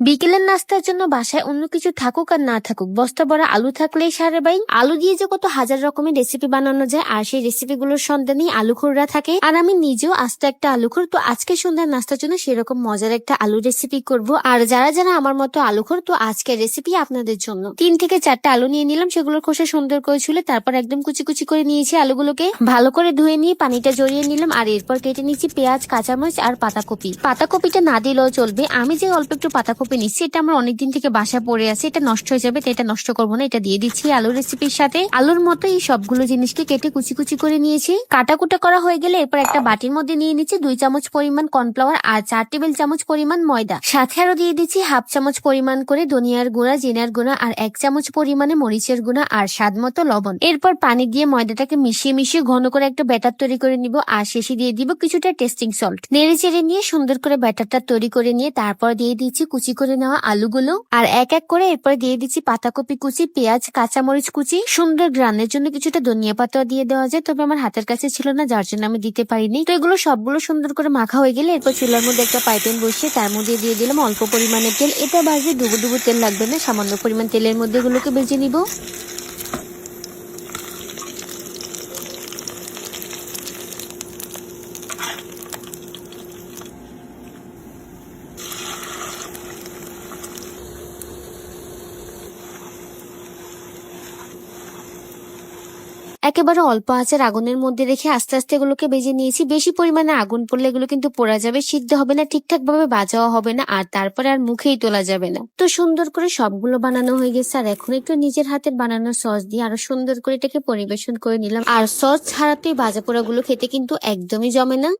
বিকেলের নাস্তার জন্য বাসায় অন্য কিছু থাকুক আর না থাকুক, বস্তা ভরা আলু থাকলেই সারে ভাই। আলু দিয়ে যে কত হাজার রকমের রেসিপি বানানো যায়, আর সেই রেসিপিগুলোর সন্ধানেই আলুখোররা থাকে। আর আমি নিজেও আস্ত একটা আলুখোর। তো আজকে সন্ধ্যার নাস্তার জন্য সেরকম মজার একটা আলু রেসিপি করব। আর যারা যারা আমার মতো আলুখোর, তো আজকের রেসিপি আপনাদের জন্য। 3 থেকে 4টা আলু নিয়ে নিলাম, সেগুলোর খোসা সুন্দর করে ছুলে তারপর একদম কুচি কুচি করে নিয়েছি। আলুগুলোকে ভালো করে ধুয়ে নিয়ে পানিটা জড়িয়ে নিলাম, আর এরপর কেটে নিয়েছি পেঁয়াজ, কাঁচামরিচ আর পাতাকপি। পাতাকপিটা না দিলেও চলবে, আমি যে অল্প একটু পাতাকপি নিচ্ছি, এটা আমার অনেকদিন থেকে বাসায় পড়ে আছে, এটা নষ্ট হয়ে যাবে, তো এটা নষ্ট করবো না, এটা দিয়ে দিচ্ছি আলুর রেসিপির সাথে। আলুর মতো এই সবগুলো জিনিসকে কেটে কুচি কুচি করে নিয়েছি। কাটাকুটা করা হয়ে গেলে এরপর একটা বাটির মধ্যে নিয়ে নিচ্ছি 2 চামচ পরিমাণ কর্নফ্লাওয়ার আর 4 টেবিল চামচ পরিমাণ ময়দা। সাথে আরো দিয়ে দিচ্ছি হাফ চামচ পরিমাণ করে ধনিয়ার গুঁড়া, জিরার গুঁড়া আর 1 চামচ পরিমাণে মরিচের গুঁড়া আর স্বাদ মতো লবণ। এরপর পানি দিয়ে ময়দাটাকে মিশিয়ে মিশিয়ে ঘন করে একটা ব্যাটার তৈরি করে নিব, আর শেষে দিয়ে দিব কিছুটা টেস্টিং সল্ট। নেড়ে চেড়ে নিয়ে সুন্দর করে ব্যাটারটা তৈরি করে নিয়ে তারপর দিয়ে দিচ্ছি কুচি করে নেওয়া আলুগুলো, আর এক এক করে এরপর দিয়ে দিচ্ছি পাতাকপি কুচি, পেঁয়াজ, কাঁচামরিচ কুচি। সুন্দর গ্রানের জন্য কিছুটা ধনিয়া পাতা দিয়ে দেওয়া যায়, তবে আমার হাতের কাছে ছিল না, যার জন্য আমি দিতে পারিনি। তো এগুলো সবগুলো সুন্দর করে মাখা হয়ে গেলে এরপর চুলার মধ্যে একটা পাইপেন বসিয়ে তার মধ্যে দিয়ে দিলাম অল্প পরিমাণে তেল। এটা বাজে ডুবো ডুবো তেল লাগবে না, সামান্য পরিমাণ তেলের মধ্যে এগুলোকে ভেজে নিব। একেবারে অল্প আঁচের আগুনের মধ্যে রেখে আস্তে আস্তে এগুলোকে ভেজে নিয়েছি। বেশি পরিমাণে আগুন পড়লে এগুলো কিন্তু পোড়া যাবে, সিদ্ধ হবে না, ঠিকঠাক ভাবে ভাজাও হবে না, আর তারপরে আর মুখেই তোলা যাবে না। তো সুন্দর করে সবগুলো বানানো হয়ে গেছে, আর এখন একটু নিজের হাতের বানানো সস দিয়ে আরো সুন্দর করে এটাকে পরিবেশন করে নিলাম। আর সস ছাড়া তো এই ভাজা পোড়াগুলো খেতে কিন্তু একদমই জমে না।